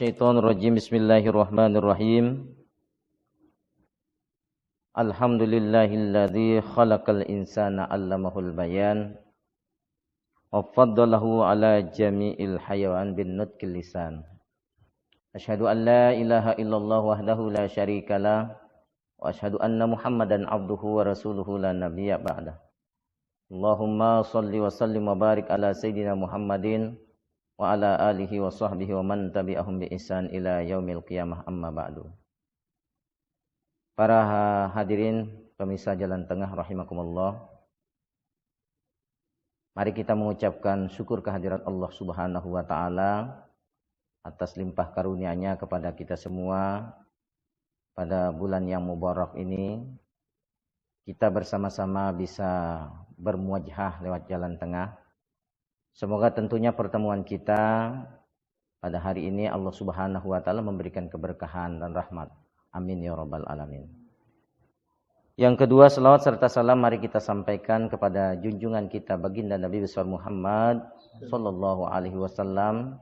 minasyaitonirrajim. Bismillahirrahmanirrahim. Alhamdulillahilladzi khalaqal insana 'allamahul bayan wa faddalahu ala jami'il hayawan bin nutqil lisan. Asyhadu an la ilaha illallah wahdahu la syarikalah wa asyhadu anna Muhammadan 'abduhu wa rasuluhu la nabiyya ba'dah. Allahumma shalli wa sallim wa barik ala sayyidina Muhammadin wa ala alihi wa sahbihi wa man tabi'ahum bi ihsan ila yaumil qiyamah, amma ba'du. Para hadirin pemirsa Jalan Tengah rahimakumullah. Mari kita mengucapkan syukur kehadirat Allah Subhanahu wa taala atas limpah karunia-Nya kepada kita semua pada bulan yang mubarak ini. Kita bersama-sama bisa bermuajahah lewat Jalan Tengah. Semoga tentunya pertemuan kita pada hari ini Allah Subhanahu wa taala memberikan keberkahan dan rahmat. Amin ya rabbal alamin. Yang kedua, selawat serta salam mari kita sampaikan kepada junjungan kita baginda Nabi besar Muhammad sallallahu alaihi wasallam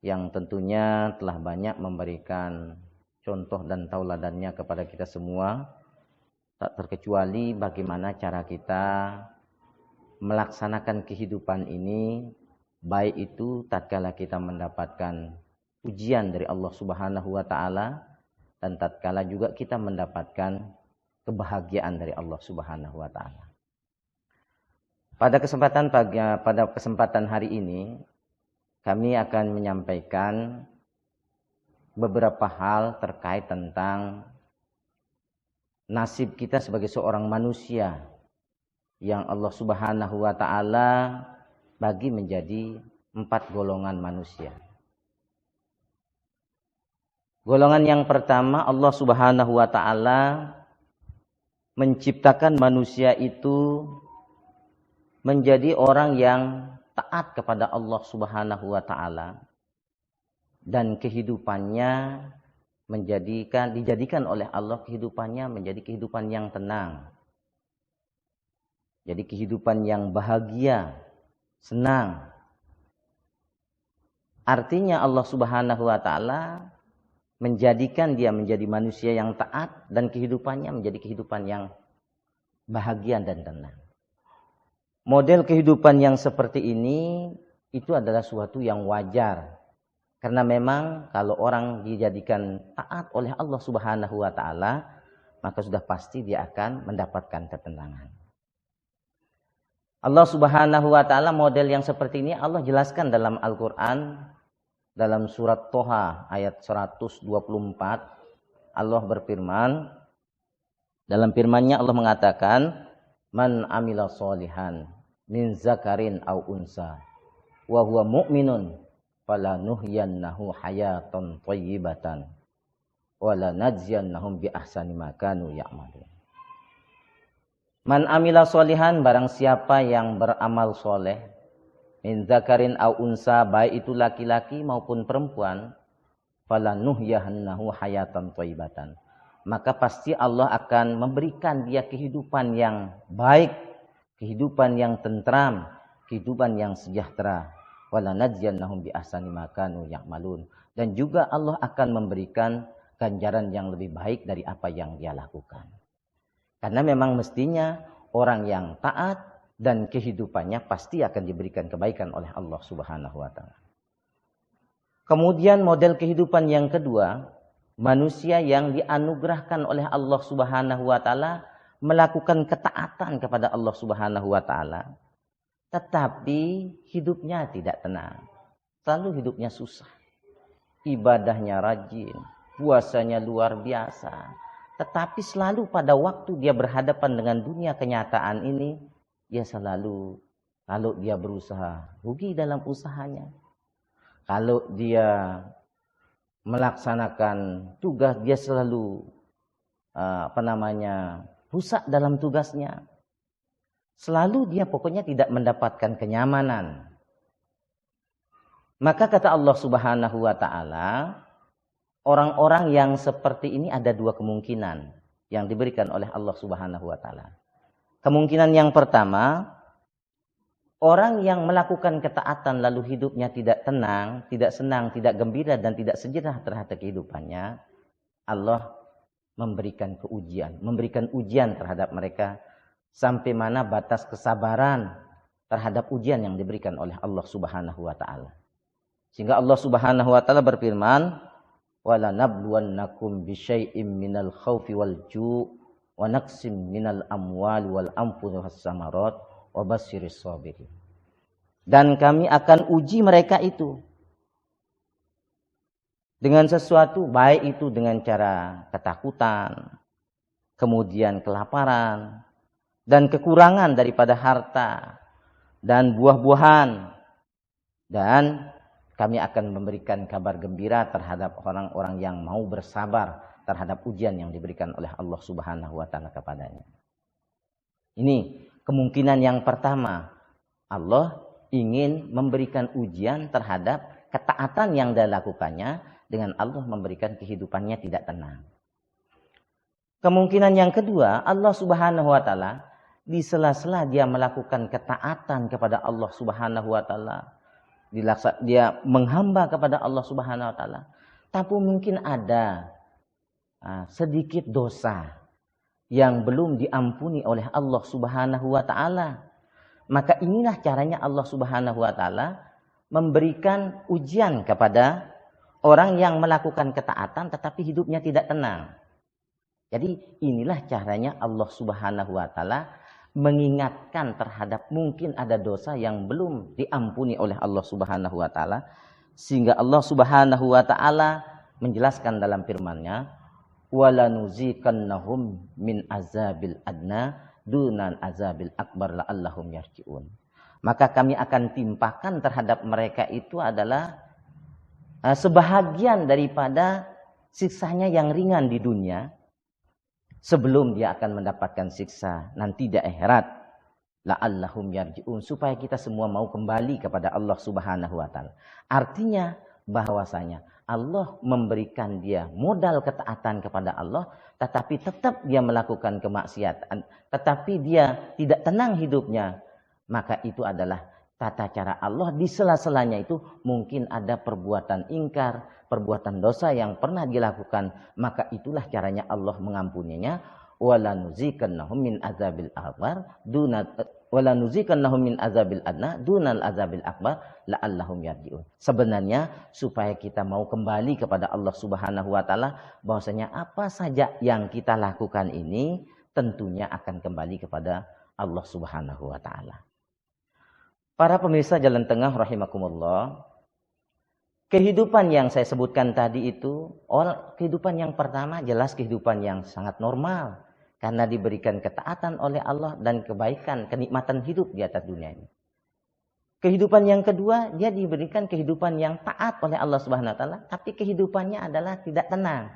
yang tentunya telah banyak memberikan contoh dan tauladannya kepada kita semua. Tak terkecuali bagaimana cara kita melaksanakan kehidupan ini, baik itu tatkala kita mendapatkan ujian dari Allah Subhanahu wa taala dan tatkala juga kita mendapatkan kebahagiaan dari Allah Subhanahu wa taala. Pada kesempatan hari ini kami akan menyampaikan beberapa hal terkait tentang nasib kita sebagai seorang manusia yang Allah Subhanahu wa taala bagi menjadi 4 golongan manusia. Golongan yang pertama, Allah Subhanahu wa taala menciptakan manusia itu menjadi orang yang taat kepada Allah Subhanahu wa taala dan kehidupannya dijadikan oleh Allah kehidupannya menjadi kehidupan yang tenang. Jadi kehidupan yang bahagia, senang. Artinya Allah Subhanahu wa taala menjadikan dia menjadi manusia yang taat dan kehidupannya menjadi kehidupan yang bahagia dan tenang. Model kehidupan yang seperti ini itu adalah suatu yang wajar. Karena memang kalau orang dijadikan taat oleh Allah Subhanahu wa taala, maka sudah pasti dia akan mendapatkan ketenangan. Allah Subhanahu wa taala model yang seperti ini Allah jelaskan dalam Al-Qur'an dalam surat Toha ayat 124. Allah berfirman, dalam firman-Nya Allah mengatakan, "Man amila sholihan min zakarin aw unsa wa huwa mu'minun falanuhyiyannahu hayatan thayyibatan wa lanajziyannahum bi ahsani ma kanu ya'malun." Man amila sholihan, barang siapa yang beramal soleh, min zakarin au unsa, baik itu laki-laki maupun perempuan, falanuhyiyannahu hayatan thayyibatan, maka pasti Allah akan memberikan dia kehidupan yang baik, kehidupan yang tentram, kehidupan yang sejahtera. Walanajziyannahum bi ahsani ma kanu ya'malun, dan juga Allah akan memberikan ganjaran yang lebih baik dari apa yang dia lakukan. Karena memang mestinya orang yang taat dan kehidupannya pasti akan diberikan kebaikan oleh Allah Subhanahu wa taala. Kemudian model kehidupan yang kedua, manusia yang dianugerahkan oleh Allah Subhanahu wa taala melakukan ketaatan kepada Allah Subhanahu wa taala, tetapi hidupnya tidak tenang. Selalu hidupnya susah. Ibadahnya rajin, puasanya luar biasa. Tetapi selalu pada waktu dia berhadapan dengan dunia kenyataan ini, dia selalu, kalau dia berusaha, rugi dalam usahanya. Kalau dia melaksanakan tugas, dia selalu rusak dalam tugasnya. Selalu dia pokoknya tidak mendapatkan kenyamanan. Maka kata Allah Subhanahu wa taala, orang-orang yang seperti ini ada 2 kemungkinan yang diberikan oleh Allah Subhanahu wa taala. Kemungkinan yang pertama, orang yang melakukan ketaatan lalu hidupnya tidak tenang, tidak senang, tidak gembira, dan tidak sejerah terhadap kehidupannya, Allah memberikan ujian terhadap mereka sampai mana batas kesabaran terhadap ujian yang diberikan oleh Allah Subhanahu wa taala. Sehingga Allah Subhanahu wa taala berfirman, "Wala nabluwannakum bisyai'im minal khaufi wal ju' wa naqsim minal amwali wal anfusi was samarat wa basyiris sabirin." Dan kami akan uji mereka itu dengan sesuatu, baik itu dengan cara ketakutan, kemudian kelaparan, dan kekurangan daripada harta dan buah-buahan, dan kami akan memberikan kabar gembira terhadap orang-orang yang mau bersabar terhadap ujian yang diberikan oleh Allah Subhanahu wa taala kepadanya. Ini kemungkinan yang pertama. Allah ingin memberikan ujian terhadap ketaatan yang dia lakukannya dengan Allah memberikan kehidupannya tidak tenang. Kemungkinan yang kedua, Allah Subhanahu wa taala di sela-sela dia melakukan ketaatan kepada Allah Subhanahu wa taala, dia menghamba kepada Allah Subhanahu wa taala, tapi mungkin ada sedikit dosa yang belum diampuni oleh Allah Subhanahu wa taala. Maka inilah caranya Allah Subhanahu wa taala memberikan ujian kepada orang yang melakukan ketaatan tetapi hidupnya tidak tenang. Jadi inilah caranya Allah Subhanahu wa taala mengingatkan terhadap mungkin ada dosa yang belum diampuni oleh Allah Subhanahu wa taala, sehingga Allah Subhanahu wa taala menjelaskan dalam firman-Nya, "Wala nuzikannahum min azabil adna dunan azabil akbar la'allahum yarji'un." Maka kami akan timpakan terhadap mereka itu adalah sebahagian daripada siksanya yang ringan di dunia, sebelum dia akan mendapatkan siksa nanti di akhirat, la'allahum yarji'un, supaya kita semua mau kembali kepada Allah Subhanahu wa taala. Artinya bahwasanya Allah memberikan dia modal ketaatan kepada Allah, tetapi tetap dia melakukan kemaksiatan, tetapi dia tidak tenang hidupnya, maka itu adalah tata cara Allah. Di sela-selanya itu mungkin ada perbuatan ingkar, perbuatan dosa yang pernah dilakukan, maka itulah caranya Allah mengampuninya. Wala nuzikannahum min azabil akbar adna dunal azabil akbar la'allahum yarji'un. Sebenarnya supaya kita mau kembali kepada Allah Subhanahu wa taala, bahwasanya apa saja yang kita lakukan ini tentunya akan kembali kepada Allah Subhanahu wa taala. Para pemirsa Jalan Tengah rahimakumullah, kehidupan yang saya sebutkan tadi itu, kehidupan yang pertama jelas kehidupan yang sangat normal, karena diberikan ketaatan oleh Allah dan kebaikan, kenikmatan hidup di atas dunia ini. Kehidupan yang kedua, dia diberikan kehidupan yang taat oleh Allah Subhanahu wa taala, tapi kehidupannya adalah tidak tenang.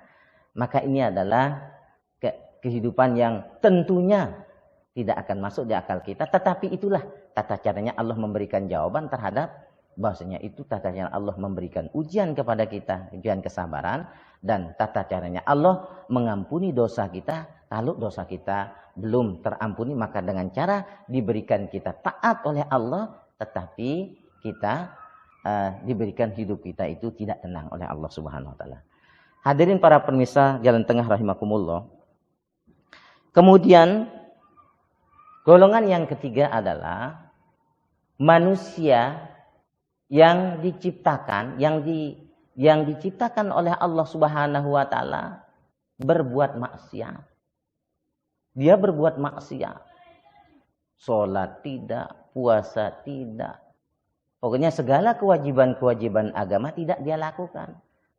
Maka ini adalah kehidupan yang tentunya tidak akan masuk di akal kita, tetapi itulah tata caranya Allah memberikan jawaban terhadap bahwasanya itu tata cara Allah memberikan ujian kepada kita, ujian kesabaran, dan tata caranya Allah mengampuni dosa kita. Kalau dosa kita belum terampuni, maka dengan cara diberikan kita taat oleh Allah, tetapi kita diberikan hidup kita itu tidak tenang oleh Allah Subhanahu wa taala. Hadirin para pemirsa Jalan Tengah rahimakumullah. Kemudian golongan yang ketiga adalah manusia yang diciptakan, yang diciptakan oleh Allah Subhanahu wa taala berbuat maksiat. Dia berbuat maksiat. Salat tidak, puasa tidak. Pokoknya segala kewajiban-kewajiban agama tidak dia lakukan.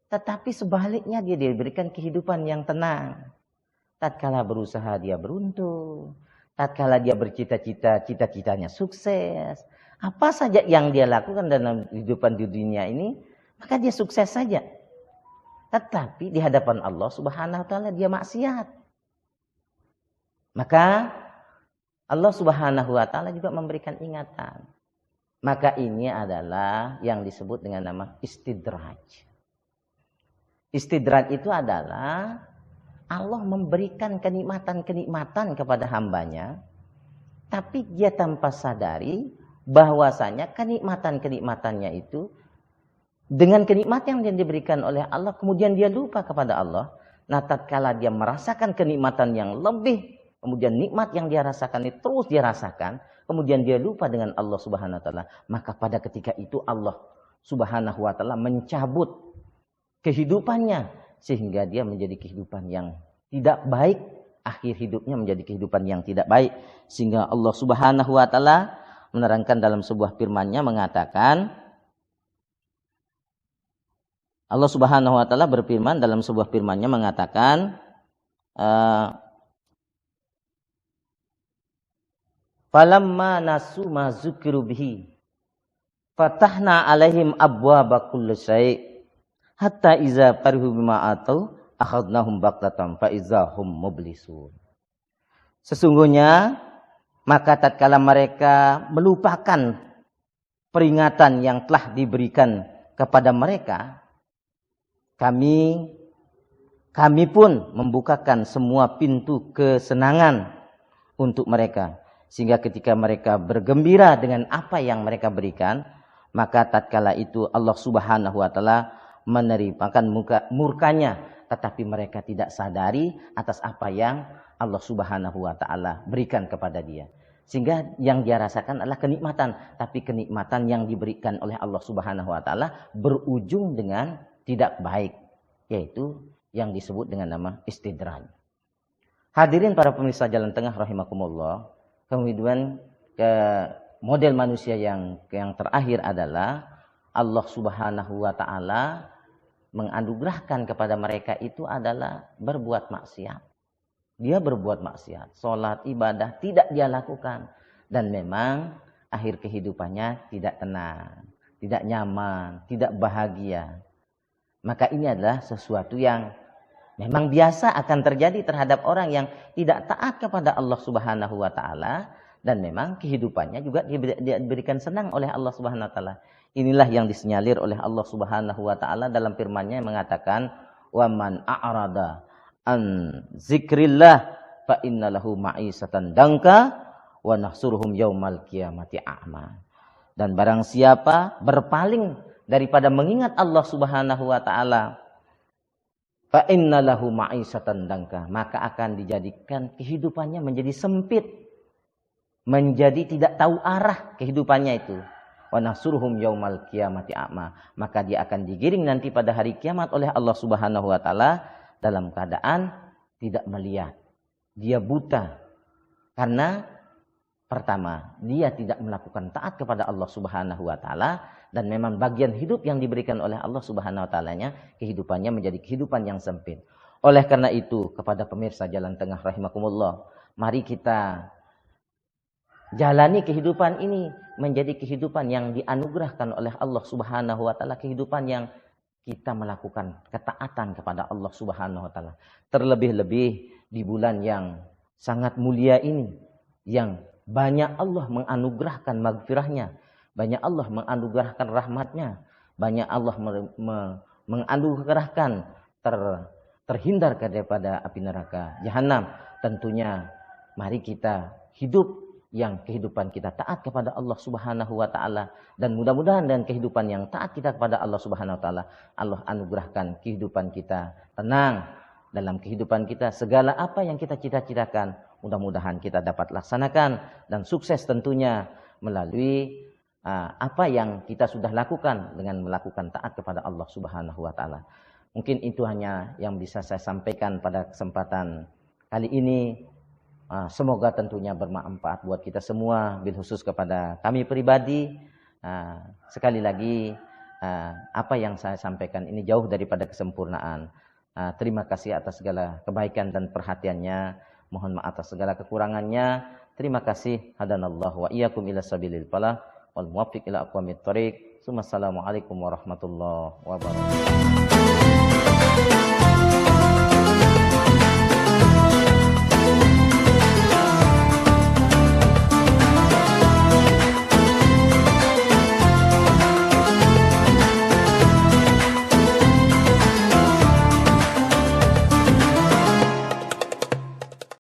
Tetapi sebaliknya dia diberikan kehidupan yang tenang. Tatkala berusaha dia beruntung. Tatkala dia bercita-cita, cita-citanya sukses. Apa saja yang dia lakukan dalam kehidupan di dunia ini, maka dia sukses saja. Tetapi di hadapan Allah Subhanahu wa taala dia maksiat. Maka Allah Subhanahu wa taala juga memberikan ingatan. Maka ini adalah yang disebut dengan nama istidraj. Istidraj itu adalah Allah memberikan kenikmatan-kenikmatan kepada hambanya, tapi dia tanpa sadari bahwasanya kenikmatan-kenikmatannya itu dengan kenikmatan yang diberikan oleh Allah, kemudian dia lupa kepada Allah. Nah, tatkala dia merasakan kenikmatan yang lebih, kemudian nikmat yang dia rasakan itu terus dia rasakan, kemudian dia lupa dengan Allah Subhanahu wa taala, maka pada ketika itu Allah Subhanahu wa taala mencabut kehidupannya sehingga dia menjadi kehidupan yang tidak baik, akhir hidupnya menjadi kehidupan yang tidak baik. Sehingga Allah Subhanahu wa taala menerangkan dalam sebuah firman-Nya mengatakan, Allah Subhanahu wa taala berfirman dalam sebuah firman-Nya mengatakan, falamma nasu ma zukiru bihi fatahna alaihim abwaaba kulli syai' hatta iza farihu bima atau akhadnahum baqtatan fa izahum mublisun. Sesungguhnya maka tatkala mereka melupakan peringatan yang telah diberikan kepada mereka, kami pun membukakan semua pintu kesenangan untuk mereka. Sehingga ketika mereka bergembira dengan apa yang mereka berikan, maka tatkala itu Allah Subhanahu wa taala menerimakan murkanya, tetapi mereka tidak sadari atas apa yang Allah Subhanahu wa taala berikan kepada dia. Sehingga yang dia rasakan adalah kenikmatan, tapi kenikmatan yang diberikan oleh Allah Subhanahu wa taala berujung dengan tidak baik, yaitu yang disebut dengan nama istidraj. Hadirin para pemirsa Jalan Tengah rahimakumullah, kemudian model manusia yang terakhir adalah Allah Subhanahu wa taala menganugerahkan kepada mereka itu adalah berbuat maksiat. Dia berbuat maksiat, salat, ibadah tidak dia lakukan, dan memang akhir kehidupannya tidak tenang, tidak nyaman, tidak bahagia. Maka ini adalah sesuatu yang memang biasa akan terjadi terhadap orang yang tidak taat kepada Allah Subhanahu wa taala, dan memang kehidupannya juga diberikan senang oleh Allah Subhanahu wa taala. Inilah yang disinyalir oleh Allah Subhanahu wa taala dalam firman-Nya yang mengatakan, "Wa man a'rada an zikrillah fa innalahu ma'isatan danka wa nahsuruhum yaumal qiyamati a'ma." Dan barang siapa berpaling daripada mengingat Allah Subhanahu wa taala, fa innalahu ma'isatan danka, maka akan dijadikan kehidupannya menjadi sempit, menjadi tidak tahu arah kehidupannya itu. Wa nahsuruhum yaumal qiyamati a'ma, maka dia akan digiring nanti pada hari kiamat oleh Allah Subhanahu wa taala dalam keadaan tidak melihat. Dia buta karena pertama, dia tidak melakukan taat kepada Allah Subhanahu wa taala, dan memang bagian hidup yang diberikan oleh Allah Subhanahu wa taalanya, kehidupannya menjadi kehidupan yang sempit. Oleh karena itu, kepada pemirsa Jalan Tengah rahimakumullah, mari kita jalani kehidupan ini menjadi kehidupan yang dianugerahkan oleh Allah Subhanahu wa taala, kehidupan yang kita melakukan ketaatan kepada Allah Subhanahu wa taala. Terlebih-lebih di bulan yang sangat mulia ini, yang banyak Allah menganugerahkan maghfirahnya, banyak Allah menganugerahkan rahmatnya, banyak Allah menganugerahkan terhindar daripada api neraka jahanam. Tentunya mari kita hidup yang kehidupan kita taat kepada Allah Subhanahu wa taala, dan mudah-mudahan dengan kehidupan yang taat kita kepada Allah Subhanahu wa taala, Allah anugerahkan kehidupan kita tenang dalam kehidupan kita. Segala apa yang kita cita-citakan mudah-mudahan kita dapat laksanakan, dan sukses tentunya melalui apa yang kita sudah lakukan dengan melakukan taat kepada Allah Subhanahu wa taala. Mungkin itu hanya yang bisa saya sampaikan pada kesempatan kali ini. Semoga tentunya bermanfaat buat kita semua, bil khusus kepada kami pribadi. Sekali lagi, apa yang saya sampaikan ini jauh daripada kesempurnaan. Terima kasih atas segala kebaikan dan perhatiannya. Mohon maaf atas segala kekurangannya. Terima kasih. Hadanallahu wa iyyakum ila sabilil falah wal muwaffiq ila aqwamit thoriq. Assalamualaikum warahmatullahi wabarakatuh.